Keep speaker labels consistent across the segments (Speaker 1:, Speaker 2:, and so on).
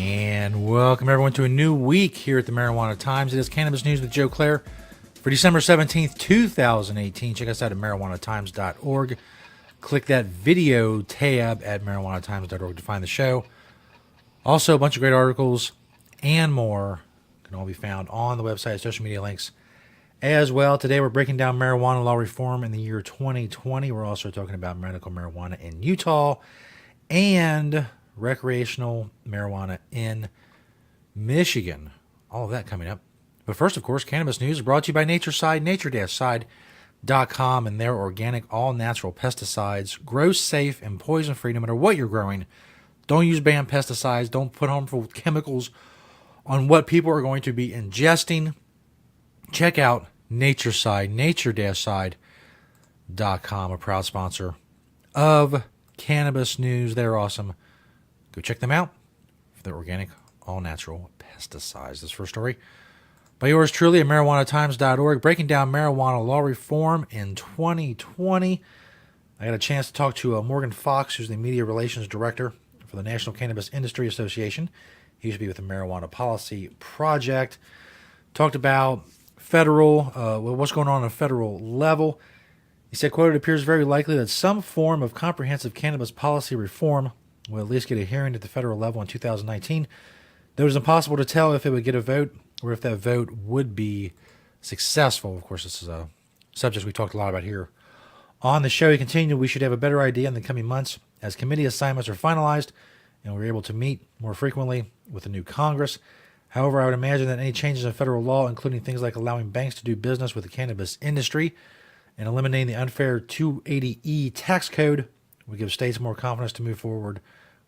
Speaker 1: And welcome everyone to a new week here at the Marijuana Times. It is Cannabis News with Joe Klare for December 17th, 2018. Check us out at marijuanatimes.org. Click that video tab at marijuanatimes.org to find the show. Also, a bunch of great articles and more can all be found on the website, social media links as well. Today we're breaking down marijuana law reform in the year 2020. We're also talking about medical marijuana in Utah and recreational marijuana in Michigan. All of that coming up. But first, of course, Cannabis News is brought to you by Natureside, nature-side.com, and their organic, all-natural pesticides. Grow safe and poison-free no matter what you're growing. Don't use banned pesticides. Don't put harmful chemicals on what people are going to be ingesting. Check out Natureside, nature-side.com, a proud sponsor of Cannabis News. They're awesome. Go check them out for their organic, all-natural pesticides. This first story by yours truly at marijuanatimes.org, breaking down marijuana law reform in 2020. I got a chance to talk to Morgan Fox, who's the Media Relations Director for the National Cannabis Industry Association. He used to be with the Marijuana Policy Project. Talked about federal, what's going on a federal level. He said, quote, "It appears very likely that some form of comprehensive cannabis policy reform will at least get a hearing at the federal level in 2019. Though it is impossible to tell if it would get a vote or if that vote would be successful." Of course, this is a subject we talked a lot about here on the show. He continued, "We should have a better idea in the coming months as committee assignments are finalized and we're able to meet more frequently with the new Congress. However, I would imagine that any changes in federal law, including things like allowing banks to do business with the cannabis industry and eliminating the unfair 280E tax code, would give states more confidence to move forward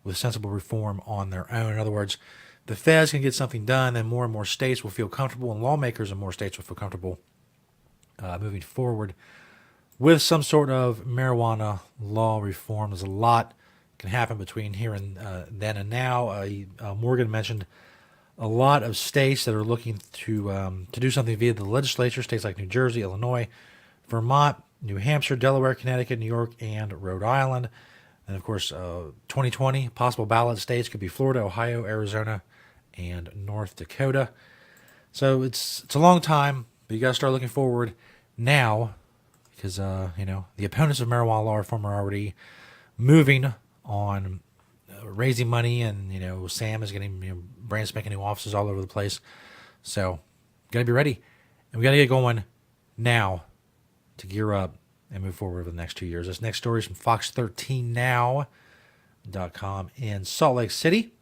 Speaker 1: with sensible reform on their own." In other words, the feds can get something done, then more and more states will feel comfortable, and lawmakers in more states will feel comfortable moving forward with some sort of marijuana law reform. There's a lot can happen between here and then and now. Morgan mentioned a lot of states that are looking to do something via the legislature, states like New Jersey, Illinois, Vermont, New Hampshire, Delaware, Connecticut, New York, and Rhode Island. And, of course, 2020 possible ballot states could be Florida, Ohio, Arizona, and North Dakota. So it's a long time, but you got to start looking forward now because, the opponents of marijuana law reform are already moving on raising money, and, Sam is getting brand spanking new offices all over the place. So got to be ready, and we got to get going now to gear up and move forward over the next 2 years. This next story is from Fox13now.com in Salt Lake City.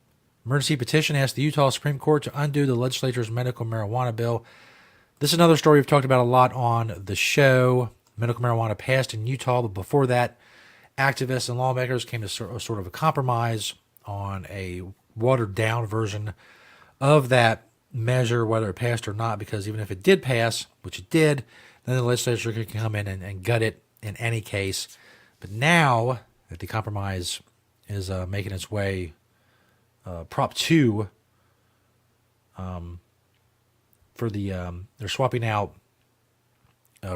Speaker 1: Emergency petition asks the Utah Supreme Court to undo the legislature's medical marijuana bill. This is another story we've talked about a lot on the show. Medical marijuana passed in Utah, but before that, activists and lawmakers came to sort of a compromise on a watered-down version of that measure, whether it passed or not, because even if it did pass, which it did, then the legislature could come in and gut it in any case. But now that the compromise is making its way, Prop 2, they're swapping out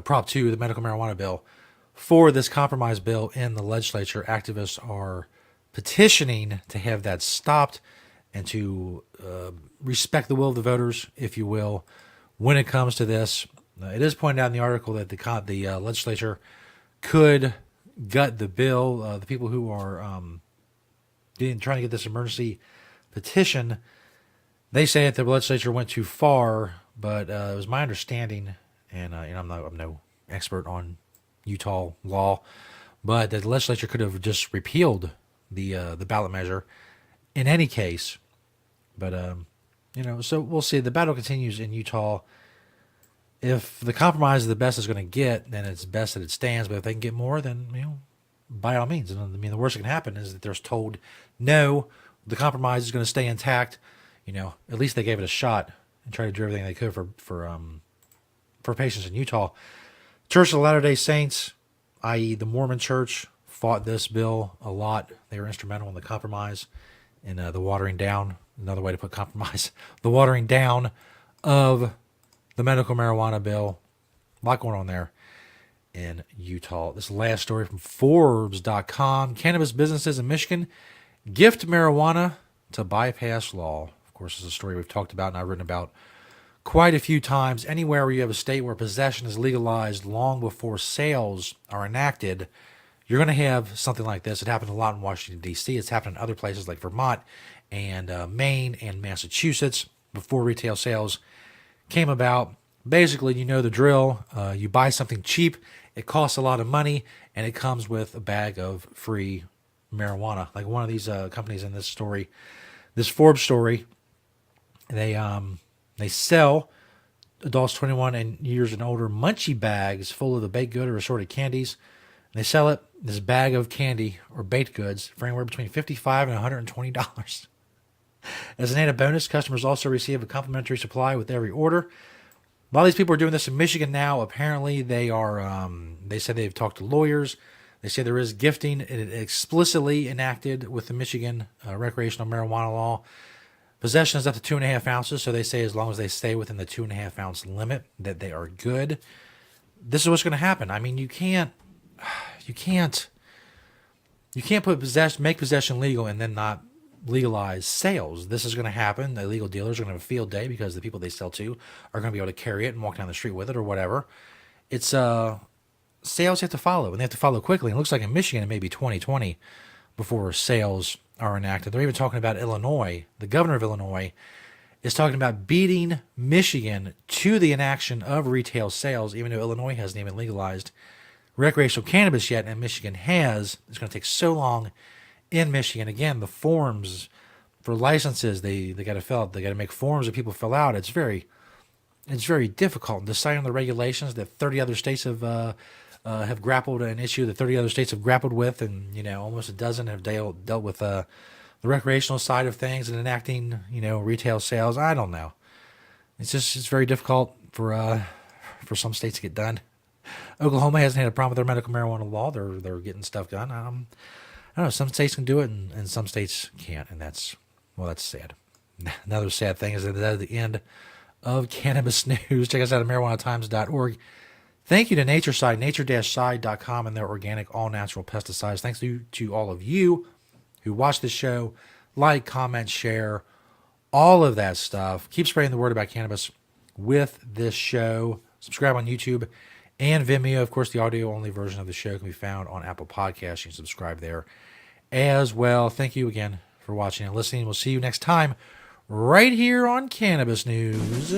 Speaker 1: Prop 2, the medical marijuana bill, for this compromise bill in the legislature. Activists are petitioning to have that stopped and to respect the will of the voters, if you will, when it comes to this. It is pointed out in the article that the legislature could gut the bill. The people who are trying to get this emergency petition, they say that the legislature went too far, but it was my understanding, and I'm no expert on Utah law, but that the legislature could have just repealed the ballot measure in any case. But so we'll see. The battle continues in Utah. If the compromise is the best it's going to get, then it's best that it stands. But if they can get more, then by all means. And the worst that can happen is that they're told, no, the compromise is going to stay intact. At least they gave it a shot and tried to do everything they could for patients in Utah. Church of the Latter-day Saints, i.e. the Mormon Church, fought this bill a lot. They were instrumental in the compromise, in the watering down, another way to put compromise, the watering down of the medical marijuana bill. A lot going on there in Utah. This last story from Forbes.com. Cannabis businesses in Michigan gift marijuana to bypass law. Of course, this is a story we've talked about and I've written about quite a few times. Anywhere where you have a state where possession is legalized long before sales are enacted, you're going to have something like this. It happened a lot in Washington, D.C. It's happened in other places like Vermont and Maine and Massachusetts before retail sales came about. Basically, you know the drill. You buy something cheap, it costs a lot of money, and it comes with a bag of free marijuana. Like one of these companies in this story, this Forbes story, they sell adults 21 and years and older munchie bags full of the baked good or assorted candies. And they sell it, this bag of candy or baked goods, for anywhere between $55 and $120. As an added bonus, customers also receive a complimentary supply with every order. A lot of these people are doing this in Michigan now. Apparently, they are. They said they've talked to lawyers. They say there is gifting. It explicitly enacted with the Michigan recreational marijuana law. Possession is up to 2.5 ounces, so they say as long as they stay within the 2.5 ounce limit, that they are good. This is what's going to happen. I mean, you can't make possession legal and then not legalize sales. This is going to happen. The illegal dealers are going to have a field day because the people they sell to are going to be able to carry it and walk down the street with it or whatever. It's sales have to follow, and they have to follow quickly. And it looks like in Michigan it may be 2020 before sales are enacted. They're even talking about Illinois. The governor of Illinois is talking about beating Michigan to the enaction of retail sales, even though Illinois hasn't even legalized recreational cannabis yet, and Michigan has. It's going to take so long in Michigan. Again, the forms for licenses, they got to fill out. They got to make forms that people fill out. It's very difficult. Deciding on the regulations that 30 other states have grappled an issue that 30 other states have grappled with, and almost a dozen have dealt with the recreational side of things and enacting retail sales. I don't know. It's very difficult for some states to get done. Oklahoma hasn't had a problem with their medical marijuana law. They're getting stuff done. I don't know. Some states can do it, and some states can't, and that's sad. Another sad thing is that that's the end of cannabis news. Check us out at marijuanatimes.org. Thank you to Natureside, nature-side.com, and their organic, all-natural pesticides. Thanks to all of you who watch this show, like, comment, share, all of that stuff. Keep spreading the word about cannabis with this show. Subscribe on YouTube and Vimeo. Of course, the audio-only version of the show can be found on Apple Podcasts. You can subscribe there as well. Thank you again for watching and listening. We'll see you next time right here on Cannabis News.